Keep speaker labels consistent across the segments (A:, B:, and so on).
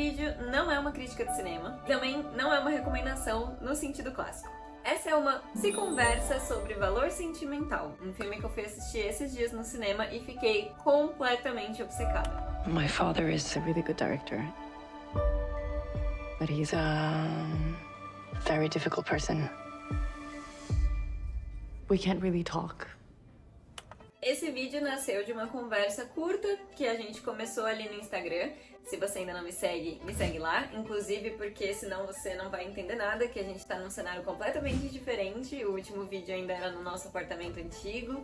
A: vídeo não é uma crítica de cinema, também não é uma recomendação no sentido clássico. Essa é uma se conversa sobre valor sentimental, um filme que eu fui assistir esses dias no cinema e fiquei completamente obcecada.
B: My father is a really good director, but he's a very difficult person. We can't really talk.
A: Esse vídeo nasceu de uma conversa curta que a gente começou ali no Instagram. Se você ainda não me segue lá. Inclusive porque senão você não vai entender nada, que a gente tá num cenário completamente diferente. O último vídeo ainda era no nosso apartamento antigo.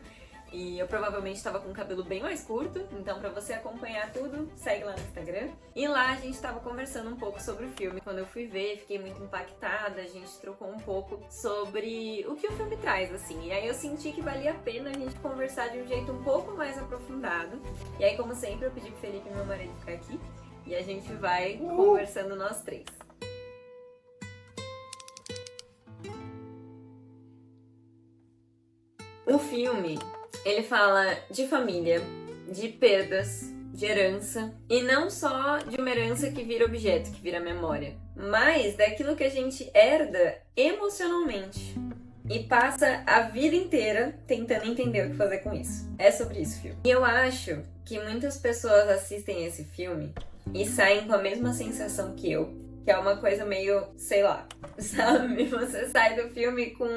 A: E eu provavelmente estava com o cabelo bem mais curto, então pra você acompanhar tudo, segue lá no Instagram. E lá a gente estava conversando um pouco sobre o filme. Quando eu fui ver, fiquei muito impactada, a gente trocou um pouco sobre o que o filme traz, assim. E aí eu senti que valia a pena a gente conversar de um jeito um pouco mais aprofundado. E aí, como sempre, eu pedi pro Felipe, meu marido, ficar aqui. E a gente vai conversando nós três. O filme, ele fala de família, de perdas, de herança. E não só de uma herança que vira objeto, que vira memória. Mas daquilo que a gente herda emocionalmente. E passa a vida inteira tentando entender o que fazer com isso. É sobre isso o filme. E eu acho que muitas pessoas assistem esse filme e saem com a mesma sensação que eu. Que é uma coisa meio, sei lá, sabe? Você sai do filme com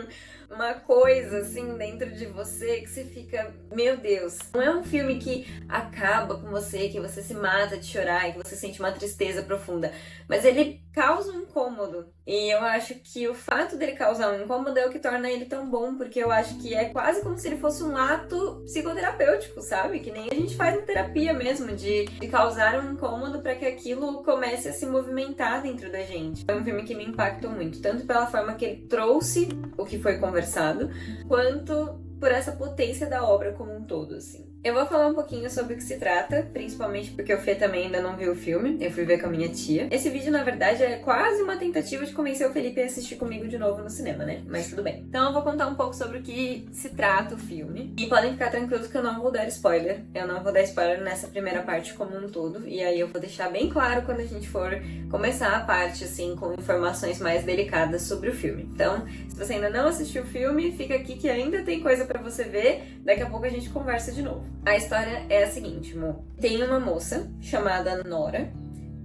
A: uma coisa assim dentro de você que você fica, meu Deus. Não é um filme que acaba com você, que você se mata de chorar e que você sente uma tristeza profunda. Mas ele causa um incômodo. E eu acho que o fato dele causar um incômodo é o que torna ele tão bom, porque eu acho que é quase como se ele fosse um ato psicoterapêutico, sabe? Que nem a gente faz na terapia mesmo, de causar um incômodo para que aquilo comece a se movimentar dentro da gente. É um filme que me impactou muito, tanto pela forma que ele trouxe o que foi conversado, quanto por essa potência da obra como um todo, assim. Eu vou falar um pouquinho sobre o que se trata, principalmente porque o Fê também ainda não viu o filme, eu fui ver com a minha tia. Esse vídeo, na verdade, é quase uma tentativa de convencer o Felipe a assistir comigo de novo no cinema, né? Mas tudo bem. Então eu vou contar um pouco sobre o que se trata o filme. E podem ficar tranquilos que eu não vou dar spoiler. Eu não vou dar spoiler nessa primeira parte como um todo. E aí eu vou deixar bem claro quando a gente for começar a parte, assim, com informações mais delicadas sobre o filme. Então, se você ainda não assistiu o filme, fica aqui que ainda tem coisa pra você ver. Daqui a pouco a gente conversa de novo. A história é a seguinte, Mo. Tem uma moça chamada Nora,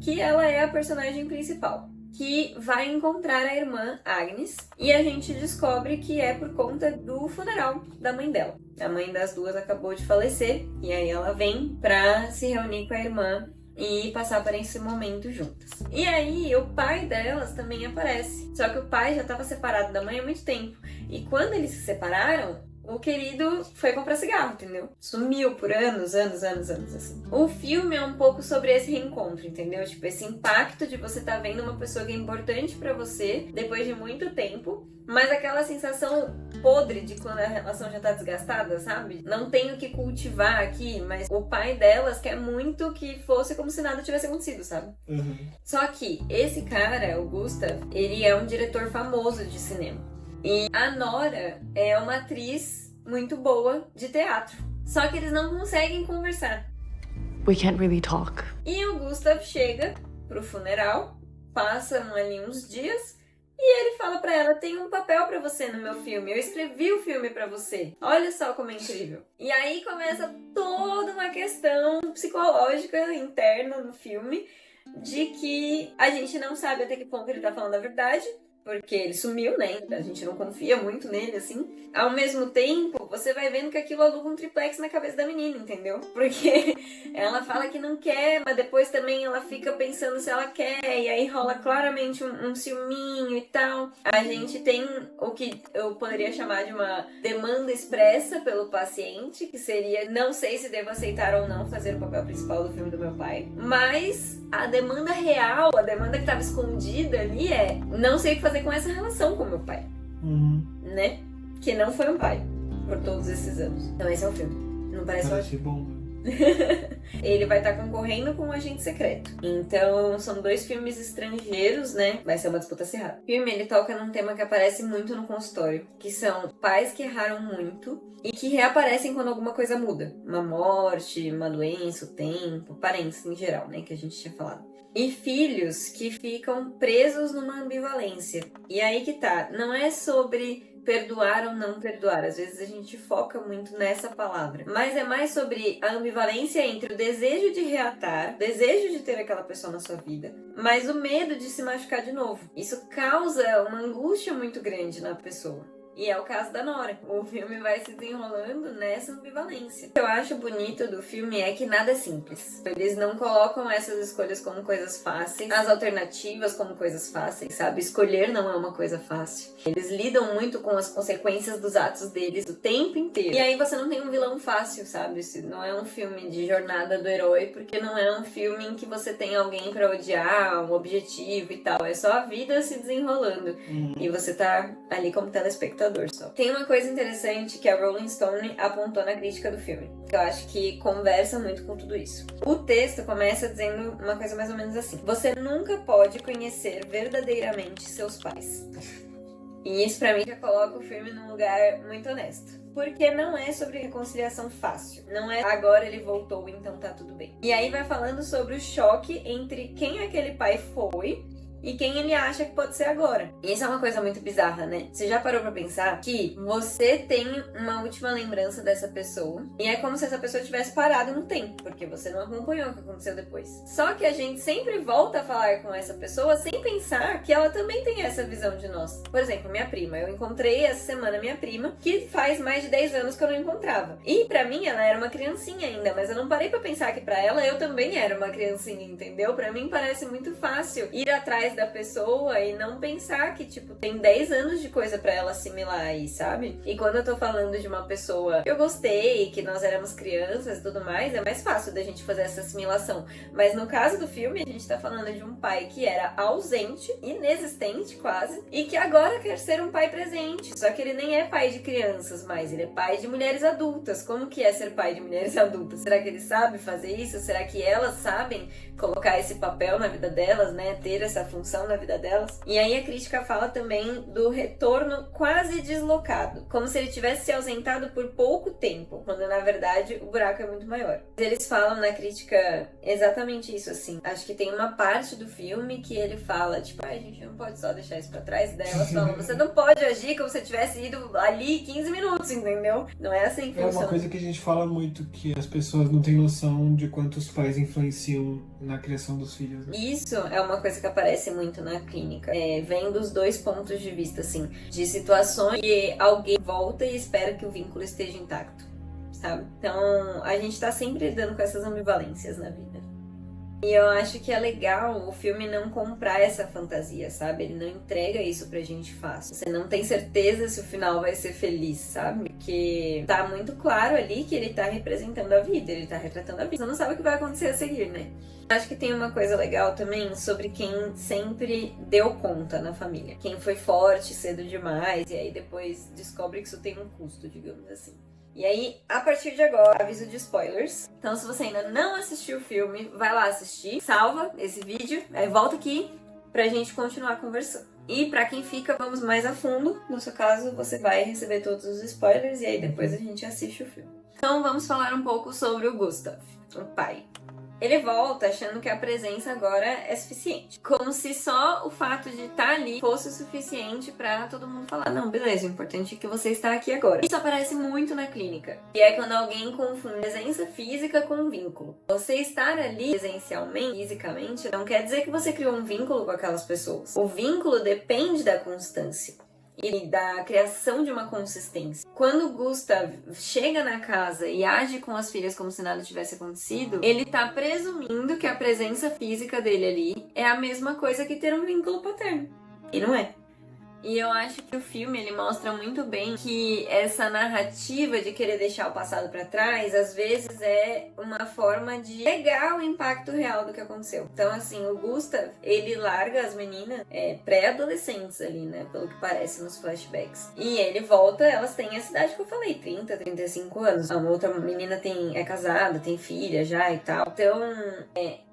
A: que ela é a personagem principal, que vai encontrar a irmã Agnes, e a gente descobre que é por conta do funeral da mãe dela. A mãe das duas acabou de falecer, e aí ela vem pra se reunir com a irmã e passar por esse momento juntas. E aí o pai delas também aparece, só que o pai já estava separado da mãe há muito tempo, e quando eles se separaram, o querido foi comprar cigarro, entendeu? Sumiu por anos, assim. O filme é um pouco sobre esse reencontro, entendeu? Tipo, esse impacto de você tá vendo uma pessoa que é importante pra você depois de muito tempo, mas aquela sensação podre de quando a relação já tá desgastada, sabe? Não tem o que cultivar aqui, mas o pai delas quer muito que fosse como se nada tivesse acontecido, sabe?
C: Uhum.
A: Só que esse cara, o Gustav, ele é um diretor famoso de cinema. E a Nora é uma atriz muito boa de teatro. Só que eles não conseguem conversar.
B: We can't really talk.
A: E o Gustav chega pro funeral, passam ali uns dias, e ele fala pra ela, tem um papel pra você no meu filme, eu escrevi o filme pra você. Olha só como é incrível. E aí começa toda uma questão psicológica interna no filme, de que a gente não sabe até que ponto ele tá falando a verdade, porque ele sumiu, né? A gente não confia muito nele, assim. Ao mesmo tempo, você vai vendo que aquilo aluga um triplex na cabeça da menina, entendeu? Porque ela fala que não quer, mas depois também ela fica pensando se ela quer, e aí rola claramente um ciúminho e tal. A gente tem o que eu poderia chamar de uma demanda expressa pelo paciente, que seria, não sei se devo aceitar ou não fazer o papel principal do filme do meu pai, mas a demanda real, a demanda que estava escondida ali é, não sei o que fazer com essa relação com meu pai, né? Que não foi um pai por todos esses anos. Então esse é o filme. Não parece ótimo?
C: Bom.
A: Ele vai estar concorrendo com um agente secreto. Então, são 2 filmes estrangeiros, né? Vai ser uma disputa acirrada. O filme, ele toca num tema que aparece muito no consultório, que são pais que erraram muito e que reaparecem quando alguma coisa muda. Uma morte, uma doença, o tempo, parentes em geral, né? Que a gente tinha falado. E filhos que ficam presos numa ambivalência. E aí que tá, não é sobre perdoar ou não perdoar. Às vezes a gente foca muito nessa palavra. Mas é mais sobre a ambivalência entre o desejo de reatar, o desejo de ter aquela pessoa na sua vida, mas o medo de se machucar de novo. Isso causa uma angústia muito grande na pessoa. E é o caso da Nora. O filme vai se desenrolando nessa ambivalência. O que eu acho bonito do filme é que nada é simples. Eles não colocam essas escolhas como coisas fáceis, as alternativas como coisas fáceis, sabe? Escolher não é uma coisa fácil. Eles lidam muito com as consequências dos atos deles o tempo inteiro. E aí você não tem um vilão fácil, sabe? Não é um filme de jornada do herói, porque não é um filme em que você tem alguém pra odiar, um objetivo e tal. É só a vida se desenrolando. E você tá ali como telespectador. Só. Tem uma coisa interessante que a Rolling Stone apontou na crítica do filme, que eu acho que conversa muito com tudo isso. O texto começa dizendo uma coisa mais ou menos assim: você nunca pode conhecer verdadeiramente seus pais. E isso pra mim já coloca o filme num lugar muito honesto. Porque não é sobre reconciliação fácil. Não é agora ele voltou, então tá tudo bem. E aí vai falando sobre o choque entre quem aquele pai foi e quem ele acha que pode ser agora. E isso é uma coisa muito bizarra, né? Você já parou pra pensar que você tem uma última lembrança dessa pessoa e é como se essa pessoa tivesse parado no tempo, porque você não acompanhou o que aconteceu depois. Só que a gente sempre volta a falar com essa pessoa sem pensar que ela também tem essa visão de nós. Por exemplo, minha prima. Eu encontrei essa semana minha prima, que faz mais de 10 anos que eu não encontrava. E pra mim, ela era uma criancinha ainda, mas eu não parei pra pensar que pra ela eu também era uma criancinha, entendeu? Pra mim parece muito fácil ir atrás da pessoa e não pensar que, tipo, tem 10 anos de coisa pra ela assimilar aí, sabe? E quando eu tô falando de uma pessoa que eu gostei, que nós éramos crianças e tudo mais, é mais fácil da gente fazer essa assimilação. Mas no caso do filme, a gente tá falando de um pai que era ausente, inexistente quase, e que agora quer ser um pai presente. Só que ele nem é pai de crianças mais, ele é pai de mulheres adultas. Como que é ser pai de mulheres adultas? Será que ele sabe fazer isso? Será que elas sabem colocar esse papel na vida delas, né? Ter essa função na vida delas. E aí a crítica fala também do retorno quase deslocado, como se ele tivesse se ausentado por pouco tempo, quando na verdade o buraco é muito maior. Eles falam na crítica exatamente isso, assim. Acho que tem uma parte do filme que ele fala, tipo, a gente não pode só deixar isso pra trás. Daí elas falam, você não pode agir como se você tivesse ido ali 15 minutos, entendeu? Não é assim que funciona.
C: É uma coisa que a gente fala muito, que as pessoas não têm noção de quanto os pais influenciam na criação dos filhos, né?
A: Isso é uma coisa que aparece muito na clínica. Vem dos 2 pontos de vista, assim, de situações que alguém volta e espera que o vínculo esteja intacto, sabe? Então, a gente tá sempre lidando com essas ambivalências na vida. E eu acho que é legal o filme não comprar essa fantasia, sabe? Ele não entrega isso pra gente fácil. Você não tem certeza se o final vai ser feliz, sabe? Porque tá muito claro ali que ele tá representando a vida, ele tá retratando a vida. Você não sabe o que vai acontecer a seguir, né? Acho que tem uma coisa legal também sobre quem sempre deu conta na família. Quem foi forte cedo demais e aí depois descobre que isso tem um custo, digamos assim. E aí, a partir de agora, aviso de spoilers. Então, se você ainda não assistiu o filme, vai lá assistir, salva esse vídeo, aí volta aqui pra gente continuar conversando. E pra quem fica, vamos mais a fundo. No seu caso, você vai receber todos os spoilers e aí depois a gente assiste o filme. Então, vamos falar um pouco sobre o Gustav, o pai. Ele volta achando que a presença agora é suficiente. Como se só o fato de estar ali fosse o suficiente pra todo mundo falar, não, beleza, o importante é que você está aqui agora. Isso aparece muito na clínica. E é quando alguém confunde presença física com vínculo. Você estar ali presencialmente, fisicamente, não quer dizer que você criou um vínculo com aquelas pessoas. O vínculo depende da constância e da criação de uma consistência. Quando Gustav chega na casa e age com as filhas como se nada tivesse acontecido, ele tá presumindo que a presença física dele ali é a mesma coisa que ter um vínculo paterno. E não é. E eu acho que o filme, ele mostra muito bem que essa narrativa de querer deixar o passado pra trás, às vezes é uma forma de negar o impacto real do que aconteceu. Então, assim, o Gustav, ele larga as meninas pré-adolescentes ali, né? Pelo que parece nos flashbacks. E ele volta, elas têm a idade que eu falei, 30, 35 anos. A outra menina é casada, tem filha já e tal. Então,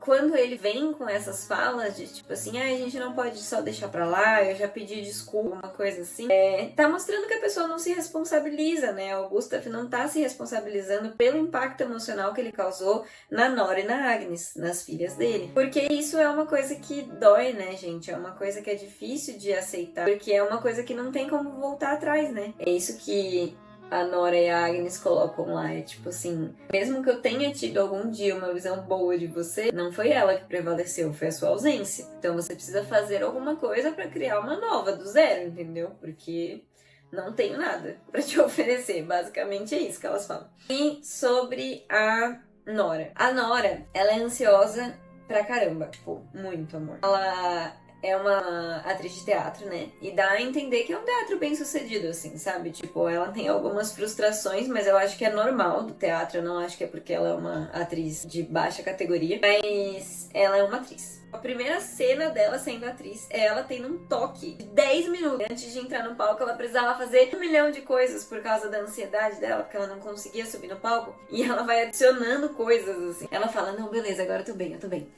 A: quando ele vem com essas falas de tipo assim, a gente não pode só deixar pra lá, eu já pedi desculpa, uma coisa assim, tá mostrando que a pessoa não se responsabiliza, né? O Gustav não tá se responsabilizando pelo impacto emocional que ele causou na Nora e na Agnes, nas filhas dele. Porque isso é uma coisa que dói, né, gente? É uma coisa que é difícil de aceitar, porque é uma coisa que não tem como voltar atrás, né? É isso que a Nora e a Agnes colocam lá, é tipo assim, mesmo que eu tenha tido algum dia uma visão boa de você, não foi ela que prevaleceu, foi a sua ausência. Então você precisa fazer alguma coisa pra criar uma nova, do zero, entendeu? Porque não tenho nada pra te oferecer, basicamente é isso que elas falam. E sobre a Nora. A Nora, ela é ansiosa pra caramba, tipo, muito, amor. Ela é uma atriz de teatro, né? E dá a entender que é um teatro bem sucedido, assim, sabe? Tipo, ela tem algumas frustrações, mas eu acho que é normal do teatro. Eu não acho que é porque ela é uma atriz de baixa categoria. Mas ela é uma atriz. A primeira cena dela sendo atriz é ela tendo um toque de 10 minutos. Antes de entrar no palco, ela precisava fazer 1 milhão de coisas por causa da ansiedade dela, porque ela não conseguia subir no palco. E ela vai adicionando coisas, assim. Ela fala, não, beleza, agora eu tô bem.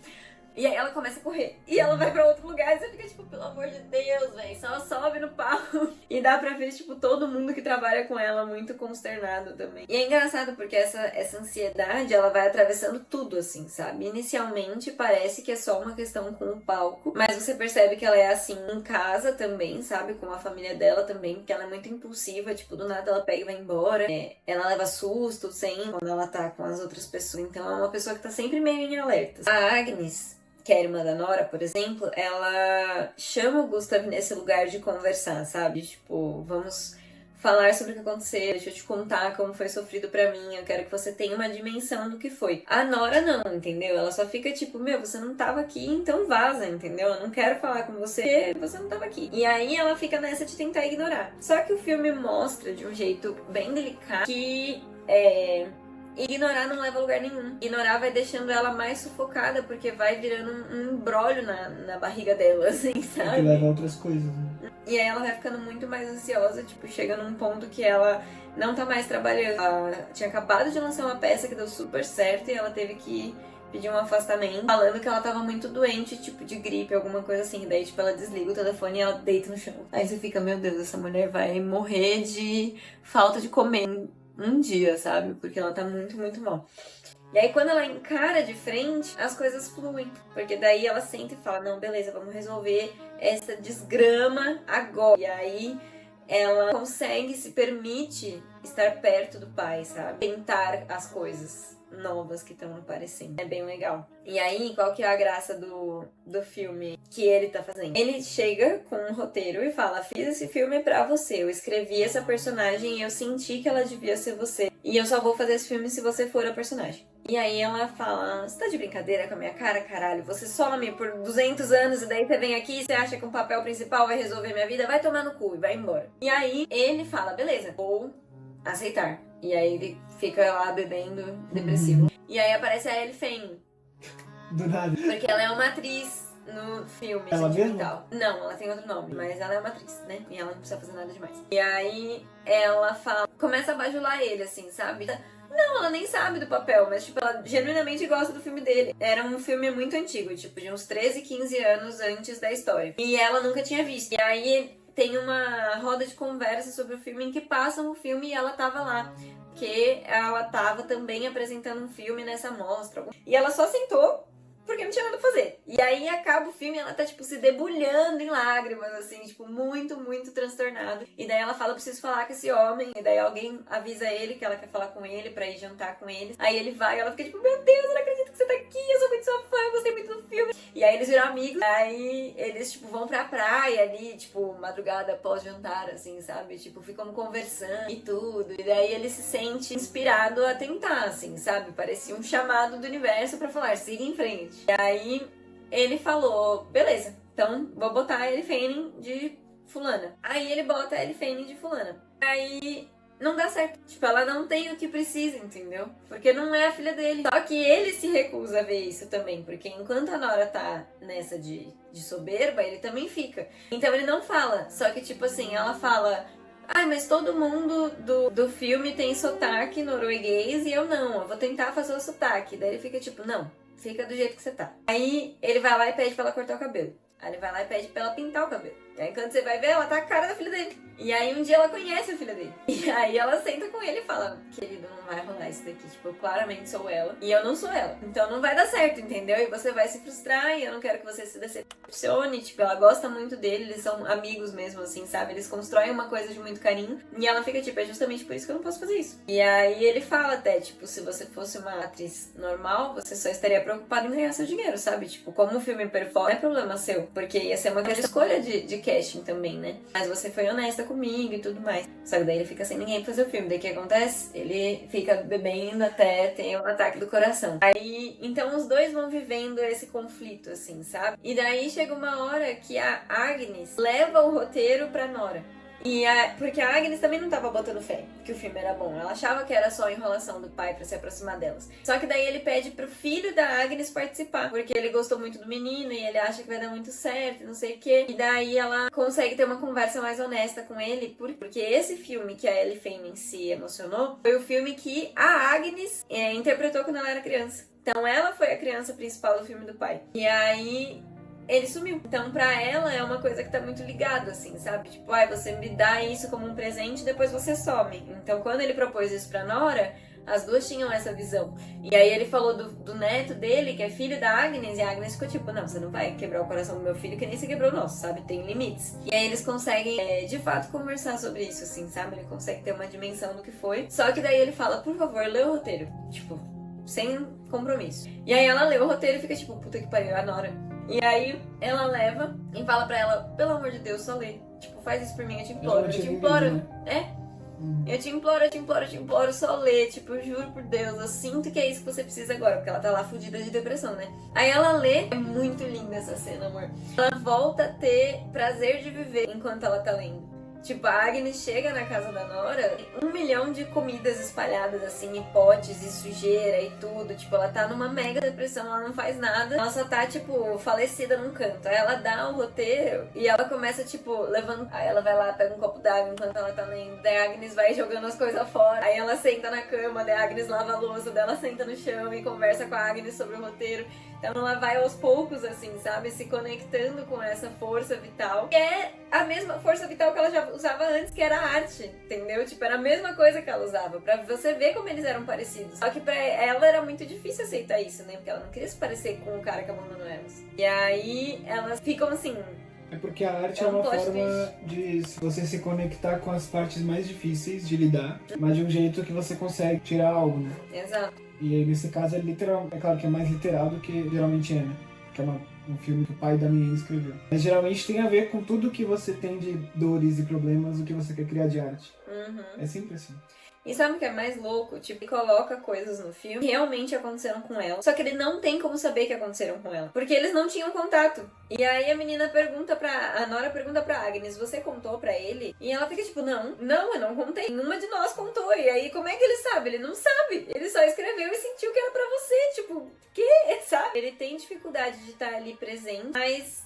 A: E aí ela começa a correr. E ela vai pra outro lugar e você fica tipo, pelo amor de Deus, velho. Só sobe no palco. E dá pra ver, tipo, todo mundo que trabalha com ela muito consternado também. E é engraçado porque essa ansiedade, ela vai atravessando tudo, assim, sabe? Inicialmente parece que é só uma questão com o palco. Mas você percebe que ela é assim em casa também, sabe? Com a família dela também. Porque ela é muito impulsiva. Tipo, do nada ela pega e vai embora. Ela leva susto, sem quando ela tá com as outras pessoas. Então é uma pessoa que tá sempre meio em alerta. A Agnes, que é a irmã da Nora, por exemplo, ela chama o Gustav nesse lugar de conversar, sabe? Tipo, vamos falar sobre o que aconteceu, deixa eu te contar como foi sofrido pra mim, eu quero que você tenha uma dimensão do que foi. A Nora não, entendeu? Ela só fica tipo, você não tava aqui, então vaza, entendeu? Eu não quero falar com você porque você não tava aqui. E aí ela fica nessa de tentar ignorar. Só que o filme mostra de um jeito bem delicado que ignorar não leva a lugar nenhum. Ignorar vai deixando ela mais sufocada, porque vai virando um embrólio na barriga dela, assim, sabe?
C: Que leva a outras coisas, né?
A: E aí ela vai ficando muito mais ansiosa, tipo, chega num ponto que ela não tá mais trabalhando. Ela tinha acabado de lançar uma peça que deu super certo e ela teve que pedir um afastamento, falando que ela tava muito doente, tipo, de gripe, alguma coisa assim. Daí, tipo, ela desliga o telefone e ela deita no chão. Aí você fica, meu Deus, essa mulher vai morrer de falta de comer um dia, sabe? Porque ela tá muito, muito mal. E aí quando ela encara de frente, as coisas fluem. Porque daí ela senta e fala, não, beleza, vamos resolver essa desgrama agora. E aí ela consegue, se permite estar perto do pai, sabe? Tentar as coisas novas que estão aparecendo. É bem legal. E aí, qual que é a graça do filme que ele tá fazendo? Ele chega com um roteiro e fala, fiz esse filme pra você, eu escrevi essa personagem e eu senti que ela devia ser você. E eu só vou fazer esse filme se você for a personagem. E aí ela fala, você tá de brincadeira com a minha cara, caralho? Você some por 200 anos e daí você vem aqui e você acha que um papel principal vai resolver minha vida? Vai tomar no cu e vai embora. E aí ele fala, beleza, vou aceitar. E aí ele fica lá bebendo, depressivo. E aí aparece a Ellie Fanning.
C: Do nada.
A: Porque ela é uma atriz no filme.
C: Ela mesma?
A: Tal. Não, ela tem outro nome, mas ela é uma atriz, né? E ela não precisa fazer nada demais. E aí ela fala, começa a bajular ele, assim, sabe? Não, ela nem sabe do papel, mas tipo, ela genuinamente gosta do filme dele. Era um filme muito antigo, tipo, de uns 13, 15 anos antes da história. E ela nunca tinha visto. E aí tem uma roda de conversa sobre o filme em que passam o filme e ela tava lá. Porque ela tava também apresentando um filme nessa mostra. E ela só sentou porque não tinha nada pra fazer. E aí acaba o filme e ela tá, tipo, se debulhando em lágrimas, assim, tipo, muito, muito transtornada. E daí ela fala, preciso falar com esse homem. E daí alguém avisa ele que ela quer falar com ele pra ir jantar com ele. Aí ele vai e ela fica tipo, meu Deus, eu não acredito que você tá aqui, eu sou muito sua fã, eu gostei muito do filme. E aí eles viram amigos. Aí eles, tipo, vão pra praia ali, tipo, madrugada pós-jantar, assim, sabe? Tipo, ficam conversando e tudo. E daí ele se sente inspirado a tentar, assim, sabe? Parecia um chamado do universo pra falar, siga em frente. E aí ele falou, beleza, então vou botar ele Fanning de fulana. Aí ele bota a Ellie Fanning de fulana. Aí não dá certo. Tipo, ela não tem o que precisa, entendeu? Porque não é a filha dele. Só que ele se recusa a ver isso também. Porque enquanto a Nora tá nessa de soberba, ele também fica. Então ele não fala. Só que, tipo assim, ela fala... Ai, mas todo mundo do filme tem sotaque norueguês e eu não. Eu vou tentar fazer o sotaque. Daí ele fica tipo, não, fica do jeito que você tá. Aí ele vai lá e pede pra ela cortar o cabelo. Aí ele vai lá e pede pra ela pintar o cabelo. E aí quando você vai ver, ela tá a cara da filha dele. E aí um dia ela conhece a filha dele. E aí ela senta com ele e fala, querido, não vai rolar isso daqui. Tipo, eu claramente sou ela. E eu não sou ela. Então não vai dar certo, entendeu? E você vai se frustrar e eu não quero que você se decepcione. Tipo, ela gosta muito dele, eles são amigos mesmo, assim, sabe? Eles constroem uma coisa de muito carinho. E ela fica tipo, é justamente por isso que eu não posso fazer isso. E aí ele fala até, tipo, se você fosse uma atriz normal, você só estaria preocupada em ganhar seu dinheiro, sabe? Tipo, como o filme performa, não é problema seu. Porque ia ser uma escolha de casting também, né? Mas você foi honesta comigo e tudo mais. Só que daí ele fica sem ninguém pra fazer o filme. Daí o que acontece? Ele fica bebendo até ter um ataque do coração. Aí, então os dois vão vivendo esse conflito, assim, sabe? E daí chega uma hora que a Agnes leva o roteiro pra Nora. Porque a Agnes também não tava botando fé que o filme era bom. Ela achava que era só enrolação do pai pra se aproximar delas. Só que daí ele pede pro filho da Agnes participar, porque ele gostou muito do menino e ele acha que vai dar muito certo, não sei o quê. E daí ela consegue ter uma conversa mais honesta com ele, porque esse filme que a Ellie Fanning se emocionou foi o filme que a Agnes interpretou quando ela era criança. Então ela foi a criança principal do filme do pai. E aí... ele sumiu. Então, pra ela, é uma coisa que tá muito ligada, assim, sabe? Tipo, você me dá isso como um presente e depois você some. Então, quando ele propôs isso pra Nora, as duas tinham essa visão. E aí ele falou do neto dele, que é filho da Agnes, e a Agnes ficou tipo, não, você não vai quebrar o coração do meu filho, que nem se quebrou o nosso, sabe? Tem limites. E aí eles conseguem, de fato, conversar sobre isso, assim, sabe? Ele consegue ter uma dimensão do que foi. Só que daí ele fala, por favor, lê o roteiro. Tipo, sem compromisso. E aí ela lê o roteiro e fica tipo, puta que pariu, a Nora. E aí ela leva e fala pra ela, pelo amor de Deus, só lê. Tipo, faz isso por mim, eu te imploro, eu te imploro. Eu te imploro, só lê. Tipo, eu juro por Deus, eu sinto que é isso que você precisa agora. Porque ela tá lá fudida de depressão, né? Aí ela lê, é muito linda essa cena, amor. Ela volta a ter prazer de viver enquanto ela tá lendo. Tipo, a Agnes chega na casa da Nora, 1 milhão de comidas espalhadas, assim, em potes e sujeira e tudo. Tipo, ela tá numa mega depressão, ela não faz nada. Ela só tá, tipo, falecida num canto. Aí ela dá o roteiro e ela começa, tipo, levando... Aí ela vai lá, pega um copo d'água enquanto ela tá lendo. Daí a Agnes vai jogando as coisas fora. Aí ela senta na cama, daí a Agnes lava a louça, daí ela senta no chão e conversa com a Agnes sobre o roteiro. Então ela vai aos poucos, assim, sabe? Se conectando com essa força vital. Que é a mesma força vital que ela já usava antes, que era a arte, entendeu? Tipo, era a mesma coisa que ela usava, pra você ver como eles eram parecidos. Só que pra ela era muito difícil aceitar isso, né? Porque ela não queria se parecer com o cara que abandonou elas. E aí elas ficam assim...
C: É porque a arte é uma forma de você se conectar com as partes mais difíceis de lidar, mas de um jeito que você consegue tirar algo, né?
A: Exato.
C: E aí, nesse caso, é literal. É claro que é mais literal do que geralmente é, né? Que é um filme que o pai da menina escreveu. Mas geralmente tem a ver com tudo que você tem de dores e problemas, o que você quer criar de arte.
A: Uhum.
C: É sempre assim.
A: E sabe o que é mais louco? Tipo, ele coloca coisas no filme que realmente aconteceram com ela. Só que ele não tem como saber que aconteceram com ela. Porque eles não tinham contato. E aí a menina pergunta a Nora pergunta pra Agnes, você contou pra ele? E ela fica tipo, não, eu não contei. Nenhuma de nós contou. E aí como é que ele sabe? Ele não sabe. Ele só escreveu e sentiu que era pra você. Tipo, que? Sabe? Ele tem dificuldade de estar ali presente, mas...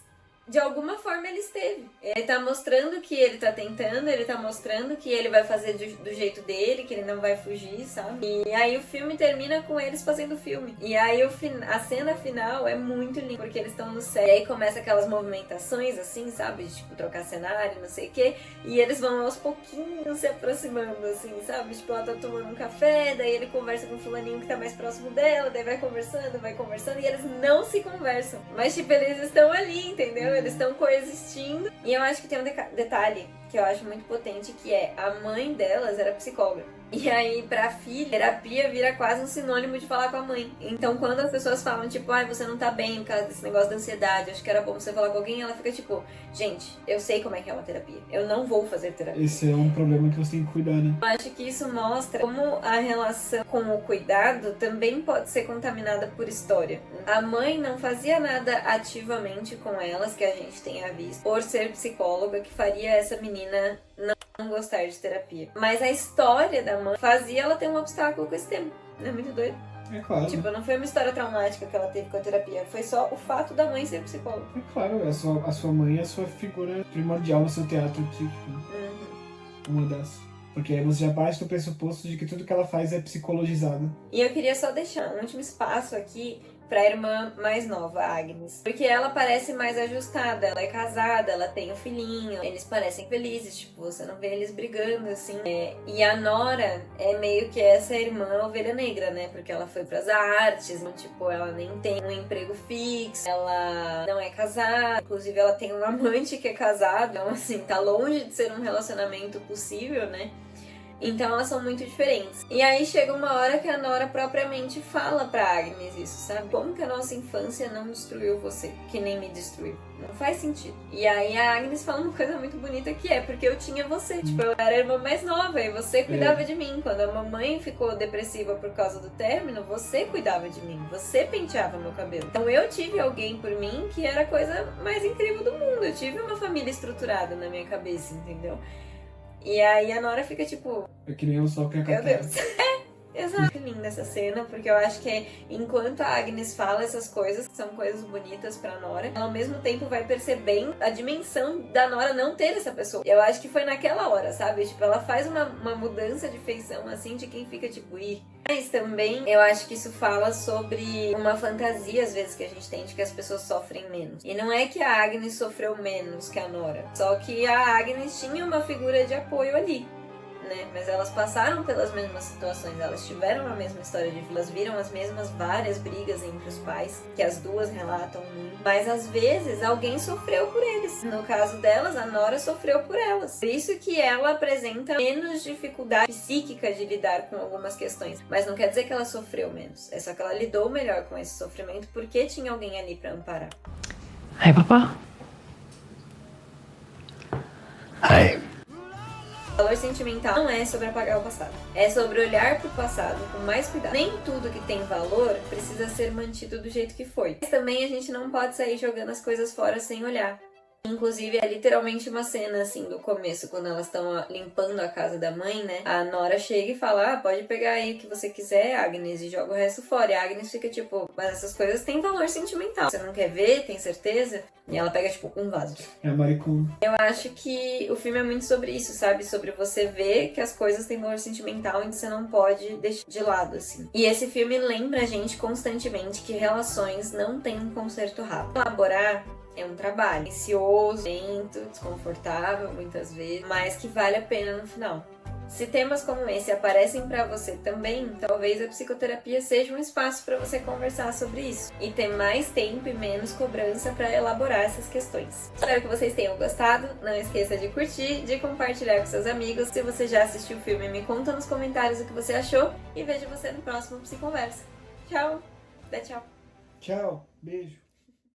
A: de alguma forma ele esteve. Ele tá mostrando que ele tá tentando, ele tá mostrando que ele vai fazer do jeito dele, que ele não vai fugir, sabe? E aí o filme termina com eles fazendo o filme. E aí a cena final é muito linda, porque eles estão no céu. E aí começa aquelas movimentações assim, sabe? Tipo, trocar cenário, não sei o quê. E eles vão aos pouquinhos se aproximando, assim, sabe? Tipo, ela tá tomando um café, daí ele conversa com o fulaninho que tá mais próximo dela, daí vai conversando, e eles não se conversam. Mas, tipo, eles estão ali, entendeu? Eles estão coexistindo. E eu acho que tem um detalhe que eu acho muito potente, que é a mãe delas era psicóloga. E aí, pra filha, terapia vira quase um sinônimo de falar com a mãe. Então, quando as pessoas falam, tipo, ai, você não tá bem por causa desse negócio da ansiedade, acho que era bom você falar com alguém, ela fica tipo, gente, eu sei como é que é uma terapia. Eu não vou fazer terapia.
C: Esse é um problema que você tem que cuidar, né?
A: Eu acho que isso mostra como a relação com o cuidado também pode ser contaminada por história. A mãe não fazia nada ativamente com elas, que a gente tenha visto, por ser psicóloga, que faria essa menina não gostar de terapia. Mas a história da mãe fazia ela ter um obstáculo com esse tema. Não é muito doido?
C: É claro.
A: Tipo, não foi uma história traumática que ela teve com a terapia. Foi só o fato da mãe ser psicóloga.
C: É claro, a sua mãe é a sua figura primordial no seu teatro psíquico. Uma das. Porque aí você já parte do pressuposto de que tudo que ela faz é psicologizado.
A: E eu queria só deixar um último espaço aqui pra irmã mais nova, a Agnes. Porque ela parece mais ajustada, ela é casada, ela tem um filhinho, eles parecem felizes, tipo, você não vê eles brigando, assim. E a Nora é meio que essa irmã ovelha negra, né? Porque ela foi pras artes, então, tipo, ela nem tem um emprego fixo, ela não é casada, inclusive ela tem um amante que é casado, então, assim, tá longe de ser um relacionamento possível, né? Então elas são muito diferentes. E aí chega uma hora que a Nora propriamente fala pra Agnes isso, sabe? Como que a nossa infância não destruiu você, que nem me destruiu? Não faz sentido. E aí a Agnes fala uma coisa muito bonita que é, porque eu tinha você. Tipo, eu era a irmã mais nova e você cuidava de mim. Quando a mamãe ficou depressiva por causa do término, você cuidava de mim. Você penteava meu cabelo. Então eu tive alguém por mim que era a coisa mais incrível do mundo. Eu tive uma família estruturada na minha cabeça, entendeu? E aí a Nora fica tipo...
C: É que nem o sol que é
A: Meu Deus. Exato. É linda essa cena, porque eu acho que enquanto a Agnes fala essas coisas, que são coisas bonitas pra Nora, ela ao mesmo tempo vai percebendo a dimensão da Nora não ter essa pessoa. Eu acho que foi naquela hora, sabe? Tipo, ela faz uma mudança de feição, assim, de quem fica tipo, ih. Mas também eu acho que isso fala sobre uma fantasia, às vezes, que a gente tem de que as pessoas sofrem menos. E não é que a Agnes sofreu menos que a Nora, só que a Agnes tinha uma figura de apoio ali. Né? Mas elas passaram pelas mesmas situações, elas tiveram a mesma história de vida, elas viram as mesmas várias brigas entre os pais, que as duas relatam muito, mas às vezes alguém sofreu por eles. No caso delas, a Nora sofreu por elas. Por isso que ela apresenta menos dificuldade psíquica de lidar com algumas questões, mas não quer dizer que ela sofreu menos, é só que ela lidou melhor com esse sofrimento porque tinha alguém ali pra amparar.
D: Hi, Papa. Hi.
A: O valor sentimental não é sobre apagar o passado. É sobre olhar pro passado com mais cuidado. Nem tudo que tem valor precisa ser mantido do jeito que foi. Mas também a gente não pode sair jogando as coisas fora sem olhar. Inclusive, é literalmente uma cena, assim, do começo, quando elas estão limpando a casa da mãe, né? A Nora chega e fala, pode pegar aí o que você quiser, Agnes, e joga o resto fora. E a Agnes fica tipo, mas essas coisas têm valor sentimental. Você não quer ver? Tem certeza? E ela pega, tipo, um vaso.
C: É a Maricon.
A: Eu acho que o filme é muito sobre isso, sabe? Sobre você ver que as coisas têm valor sentimental e que você não pode deixar de lado, assim. E esse filme lembra a gente constantemente que relações não têm um conserto rápido. Elaborar é um trabalho ansioso, lento, desconfortável muitas vezes, mas que vale a pena no final. Se temas como esse aparecem pra você também, talvez a psicoterapia seja um espaço para você conversar sobre isso e ter mais tempo e menos cobrança para elaborar essas questões. Espero que vocês tenham gostado. Não esqueça de curtir, de compartilhar com seus amigos. Se você já assistiu o filme, me conta nos comentários o que você achou e vejo você no próximo Psiconversa. Tchau! Dá tchau!
C: Tchau, beijo.